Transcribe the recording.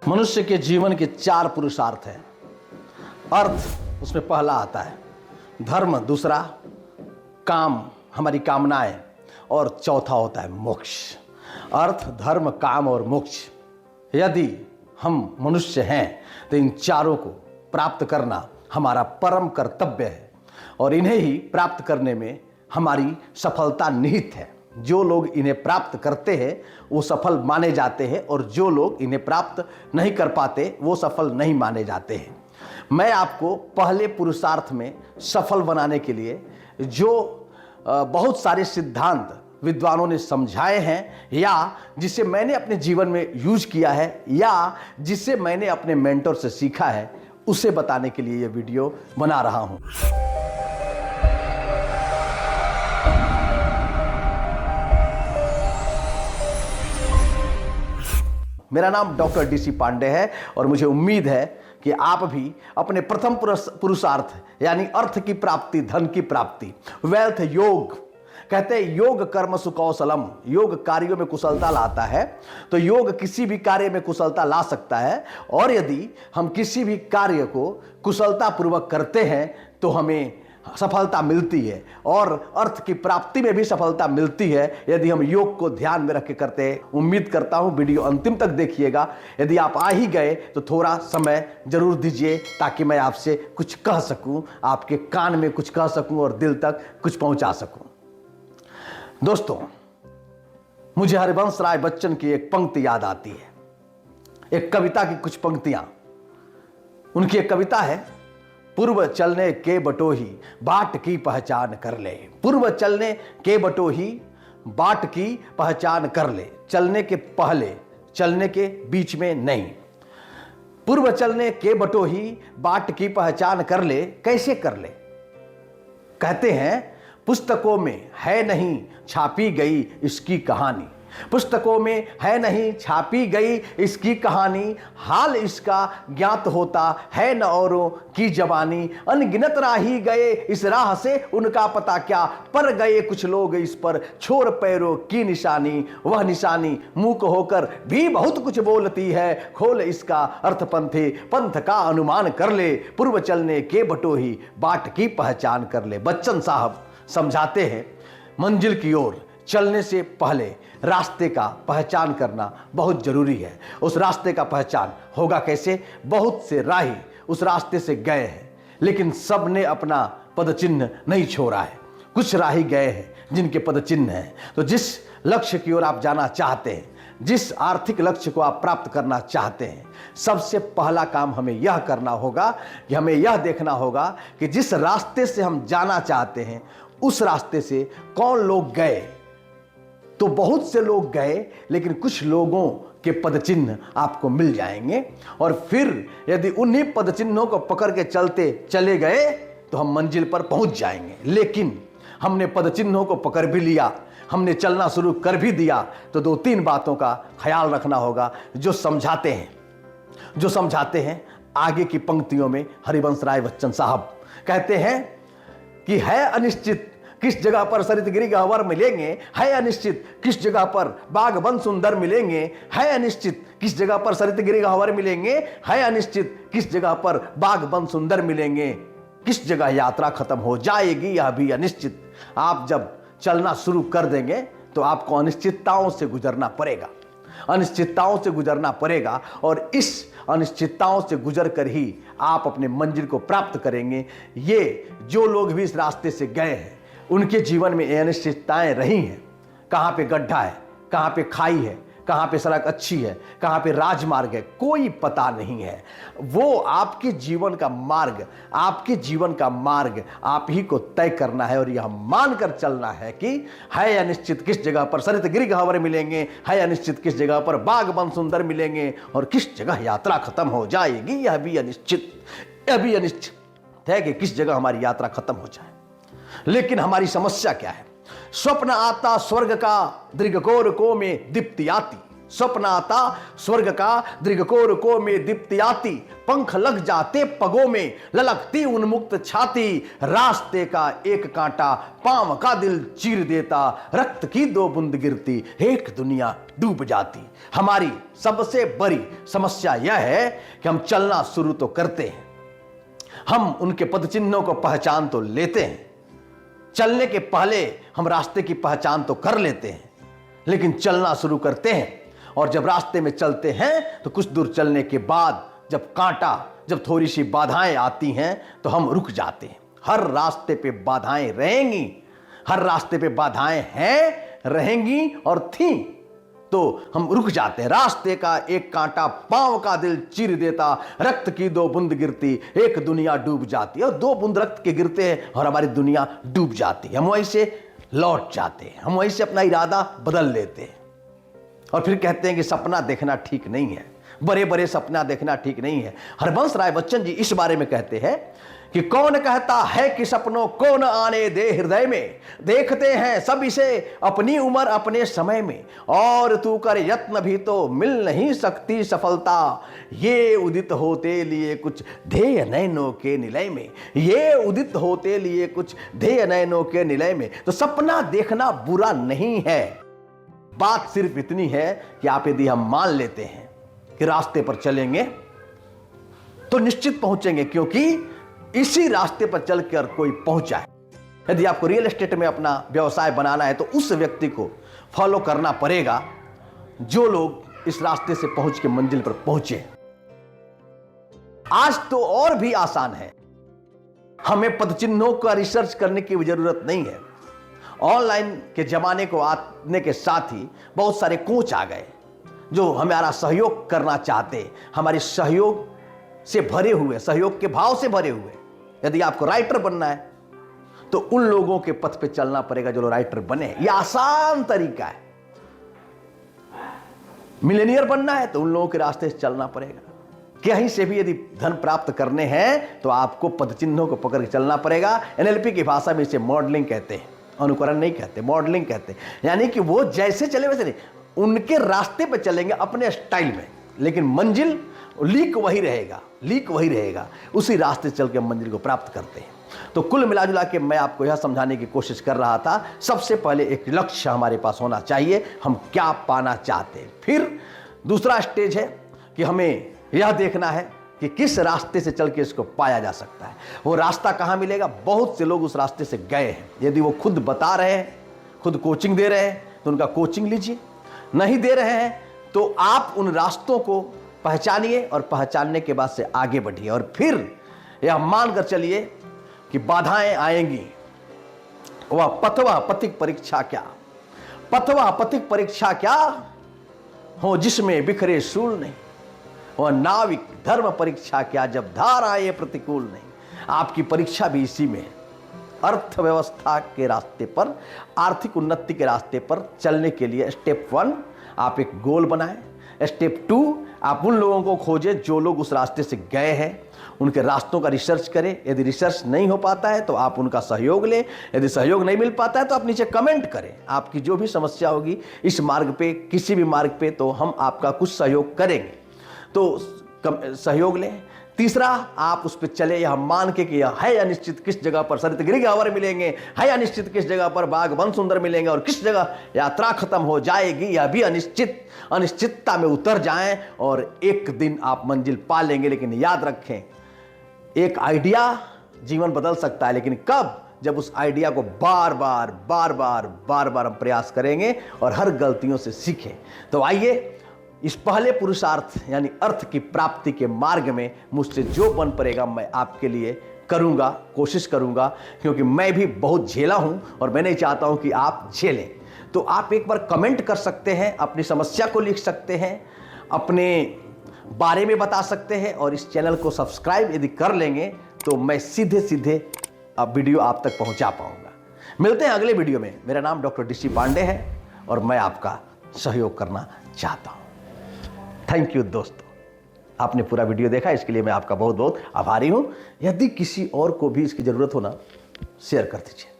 मनुष्य के जीवन के 4 पुरुषार्थ हैं। अर्थ उसमें पहला आता है, धर्म दूसरा, काम हमारी कामनाएं, और चौथा होता है मोक्ष। अर्थ, धर्म, काम और मोक्ष। यदि हम मनुष्य हैं तो इन चारों को प्राप्त करना हमारा परम कर्तव्य है और इन्हें ही प्राप्त करने में हमारी सफलता निहित है। जो लोग इन्हें प्राप्त करते हैं वो सफल माने जाते हैं और जो लोग इन्हें प्राप्त नहीं कर पाते वो सफल नहीं माने जाते हैं। मैं आपको पहले पुरुषार्थ में सफल बनाने के लिए जो बहुत सारे सिद्धांत विद्वानों ने समझाए हैं या जिसे मैंने अपने जीवन में यूज किया है या जिसे मैंने अपने मेंटर से सीखा है, उसे बताने के लिए यह वीडियो बना रहा हूं। मेरा नाम डॉक्टर डीसी पांडे है और मुझे उम्मीद है कि आप भी अपने प्रथम पुरुषार्थ यानी अर्थ की प्राप्ति, धन की प्राप्ति, वेल्थ, योग, कहते हैं योग कर्म सुकौशलम, योग कार्यों में कुशलता लाता है। तो योग किसी भी कार्य में कुशलता ला सकता है और यदि हम किसी भी कार्य को कुशलता पूर्वक करते हैं तो हमें सफलता मिलती है और अर्थ की प्राप्ति में भी सफलता मिलती है यदि हम योग को ध्यान में रख के करते हैं। उम्मीद करता हूं वीडियो अंतिम तक देखिएगा। यदि आप आ ही गए तो थोड़ा समय जरूर दीजिए ताकि मैं आपसे कुछ कह सकूं, आपके कान में कुछ कह सकूं और दिल तक कुछ पहुंचा सकूं। दोस्तों, मुझे हरिवंश राय बच्चन की एक पंक्ति याद आती है, एक कविता की कुछ पंक्तियां। उनकी एक कविता है, पूर्व चलने के बटोही बाट की पहचान कर ले। पूर्व चलने के बटोही बाट की पहचान कर ले, चलने के पहले, चलने के बीच में नहीं। पूर्व चलने के बटोही बाट की पहचान कर ले, कैसे कर ले? कहते हैं पुस्तकों में है नहीं छापी गई इसकी कहानी, पुस्तकों में है नहीं छापी गई इसकी कहानी, हाल इसका ज्ञात होता है न औरों की जवानी। अनगिनत राही गए इस राह से उनका पता क्या, पर गए कुछ लोग इस पर छोर पैरों की निशानी। वह निशानी मूक होकर भी बहुत कुछ बोलती है, खोल इसका अर्थ पंथे पंथ का अनुमान कर ले। पूर्व चलने के बटोही बाट की पहचान कर ले। बच्चन साहब समझाते हैं मंजिल की ओर चलने से पहले रास्ते का पहचान करना बहुत जरूरी है। उस रास्ते का पहचान होगा कैसे? बहुत से राही उस रास्ते से गए हैं लेकिन सब ने अपना पदचिन्ह नहीं छोड़ा है। कुछ राही गए हैं जिनके पदचिन्ह हैं। तो जिस लक्ष्य की ओर आप जाना चाहते हैं, जिस आर्थिक लक्ष्य को आप प्राप्त करना चाहते हैं, सबसे पहला काम हमें यह करना होगा कि हमें यह देखना होगा कि जिस रास्ते से हम जाना चाहते हैं उस रास्ते से कौन लोग गए। तो बहुत से लोग गए लेकिन कुछ लोगों के पदचिन्ह आपको मिल जाएंगे और फिर यदि उन्हीं पदचिन्हों को पकड़ के चलते चले गए तो हम मंजिल पर पहुंच जाएंगे। लेकिन हमने पदचिन्हों को पकड़ भी लिया, हमने चलना शुरू कर भी दिया, तो 2-3 बातों का ख्याल रखना होगा जो समझाते हैं आगे की पंक्तियों में। हरिवंश राय बच्चन साहब कहते हैं कि है अनिश्चित किस जगह पर सरित गिरि गह्वर मिलेंगे, है अनिश्चित किस जगह पर बाग वन सुंदर मिलेंगे, है अनिश्चित किस जगह पर सरित गिरि गह्वर मिलेंगे, है अनिश्चित किस जगह पर बाग वन सुंदर मिलेंगे, किस जगह यात्रा खत्म हो जाएगी यह भी अनिश्चित। आप जब चलना शुरू कर देंगे तो आपको अनिश्चितताओं से गुजरना पड़ेगा, अनिश्चितताओं से गुजरना पड़ेगा और इस अनिश्चितताओं से गुजर कर ही आप अपने मंजिल को प्राप्त करेंगे। ये जो लोग भी इस रास्ते से गए हैं उनके जीवन में अनिश्चितताएं रही हैं। कहां पे गड्ढा है, कहां पे खाई है, कहां पे सड़क अच्छी है, कहां पे राजमार्ग है, कोई पता नहीं है। वो आपके जीवन का मार्ग, आपके जीवन का मार्ग आप ही को तय करना है और यह मानकर चलना है कि है अनिश्चित किस जगह पर सरित गिरि गह्वर मिलेंगे, है अनिश्चित किस जगह पर बाग वन सुंदर मिलेंगे और किस जगह यात्रा खत्म हो जाएगी यह भी अनिश्चित है कि किस जगह हमारी यात्रा खत्म हो जाए। लेकिन हमारी समस्या क्या है? स्वप्न आता स्वर्ग का दीर्घ घोर को में दीप्ति आती, स्वप्नाता स्वर्ग का दृगकोर को में दीप्ति आती, पंख लग जाते पगों में ललकती उन्मुक्त छाती, रास्ते का एक कांटा पांव का दिल चीर देता, रक्त की 2 बूंद गिरती एक दुनिया डूब जाती। हमारी सबसे बड़ी समस्या यह है कि हम चलना शुरू तो करते हैं, हम उनके पद चिन्हों को पहचान तो लेते हैं, चलने के पहले हम रास्ते की पहचान तो कर लेते हैं, लेकिन चलना शुरू करते हैं और जब रास्ते में चलते हैं तो कुछ दूर चलने के बाद जब थोड़ी सी बाधाएं आती हैं तो हम रुक जाते हैं। हर रास्ते पे बाधाएं रहेंगी, हर रास्ते पे बाधाएं हैं, रहेंगी और थीं, तो हम रुक जाते हैं। रास्ते का एक कांटा पांव का दिल चीर देता, रक्त की 2 बूंद गिरती एक दुनिया डूब जाती है। और 2 बूंद रक्त के गिरते हैं और हमारी दुनिया डूब जाती है। हम वहीं से लौट जाते हैं, हम वहीं से अपना इरादा बदल लेते हैं और फिर कहते हैं कि सपना देखना ठीक नहीं है, बड़े बड़े सपना देखना ठीक नहीं है। हरबंस राय बच्चन जी इस बारे में कहते हैं कि कौन कहता है कि सपनों को न आने दे हृदय में, देखते हैं सब इसे अपनी उम्र अपने समय में, और तू कर यत्न भी तो मिल नहीं सकती सफलता, ये उदित होते लिए कुछ ध्येय नयनों के निलय में, ये उदित होते लिए कुछ ध्येय नयनों के निलय में। तो सपना देखना बुरा नहीं है, बात सिर्फ इतनी है कि आप यदि हम मान लेते हैं कि रास्ते पर चलेंगे तो निश्चित पहुंचेंगे, क्योंकि इसी रास्ते पर चलकर कोई पहुंचा है। यदि आपको रियल एस्टेट में अपना व्यवसाय बनाना है तो उस व्यक्ति को फॉलो करना पड़ेगा जो लोग इस रास्ते से पहुंच के मंजिल पर पहुंचे। आज तो और भी आसान है, हमें पदचिन्हों का रिसर्च करने की जरूरत नहीं है। ऑनलाइन के जमाने को आने के साथ ही बहुत सारे कोच आ गए जो हमारा सहयोग करना चाहते, हमारे सहयोग से भरे हुए, सहयोग के भाव से भरे हुए। यदि आपको राइटर बनना है तो उन लोगों के पथ पे चलना पड़ेगा जो राइटर बने। यह आसान तरीका है। मिलेनियर बनना है तो उन लोगों के रास्ते से चलना पड़ेगा। कहीं से भी यदि धन प्राप्त करने हैं तो आपको पदचिन्हों को पकड़ के चलना पड़ेगा। एनएलपी की भाषा में इसे मॉडलिंग कहते हैं, अनुकरण नहीं कहते, मॉडलिंग कहते हैं। यानी कि वो जैसे चले वैसे नहीं, उनके रास्ते पर चलेंगे अपने स्टाइल में, लेकिन मंजिल लीक वही रहेगा, उसी रास्ते चल के मंजिल को प्राप्त करते हैं। तो कुल मिलाजुला के मैं आपको यह समझाने की कोशिश कर रहा था, सबसे पहले एक लक्ष्य हमारे पास होना चाहिए, हम क्या पाना चाहते हैं। फिर दूसरा स्टेज है कि हमें यह देखना है कि किस रास्ते से चल के इसको पाया जा सकता है। वो रास्ता कहाँ मिलेगा? बहुत से लोग उस रास्ते से गए हैं। यदि वो खुद बता रहे हैं, खुद कोचिंग दे रहे हैं तो उनका कोचिंग लीजिए, नहीं दे रहे हैं तो आप उन रास्तों को पहचानिए और पहचानने के बाद से आगे बढ़िए। और फिर यह मानकर चलिए कि बाधाएं आएंगी, वह पथवा पथिक परीक्षा क्या, पथवा पथिक परीक्षा क्या हो जिसमें बिखरे शूल नहीं, वह नाविक धर्म परीक्षा क्या जब धार आए प्रतिकूल नहीं। आपकी परीक्षा भी इसी में है। अर्थव्यवस्था के रास्ते पर, आर्थिक उन्नति के रास्ते पर चलने के लिए स्टेप 1 आप एक गोल बनाएं, स्टेप 2 आप उन लोगों को खोजें जो लोग उस रास्ते से गए हैं, उनके रास्तों का रिसर्च करें। यदि रिसर्च नहीं हो पाता है तो आप उनका सहयोग लें, यदि सहयोग नहीं मिल पाता है तो आप नीचे कमेंट करें। आपकी जो भी समस्या होगी इस मार्ग पे, किसी भी मार्ग पे, तो हम आपका कुछ सहयोग करेंगे, तो सहयोग लें। तीसरा, आप उस पर चले यह मान के कि यह है अनिश्चित किस जगह पर सरितगिरी गह्वर मिलेंगे, है अनिश्चित किस जगह पर बाग वन सुंदर मिलेंगे, और किस जगह यात्रा खत्म हो जाएगी, यह भी अनिश्चितता में उतर जाएं और एक दिन आप मंजिल पा लेंगे। लेकिन याद रखें, एक आइडिया जीवन बदल सकता है, लेकिन कब? जब उस आइडिया को बार बार हम प्रयास करेंगे और हर गलतियों से सीखें। तो आइए इस पहले पुरुषार्थ यानी अर्थ की प्राप्ति के मार्ग में मुझसे जो बन पड़ेगा मैं आपके लिए करूंगा, कोशिश करूंगा, क्योंकि मैं भी बहुत झेला हूं और मैं नहीं चाहता हूं कि आप झेलें। तो आप एक बार कमेंट कर सकते हैं, अपनी समस्या को लिख सकते हैं, अपने बारे में बता सकते हैं, और इस चैनल को सब्सक्राइब यदि कर लेंगे तो मैं सीधे वीडियो आप तक पहुंचा पाऊंगा। मिलते हैं अगले वीडियो में। मेरा नाम डॉक्टर DC पांडे है और मैं आपका सहयोग करना चाहता हूं। थैंक यू दोस्तों, आपने पूरा वीडियो देखा, इसके लिए मैं आपका बहुत बहुत आभारी हूं। यदि किसी और को भी इसकी जरूरत हो ना, शेयर कर दीजिए।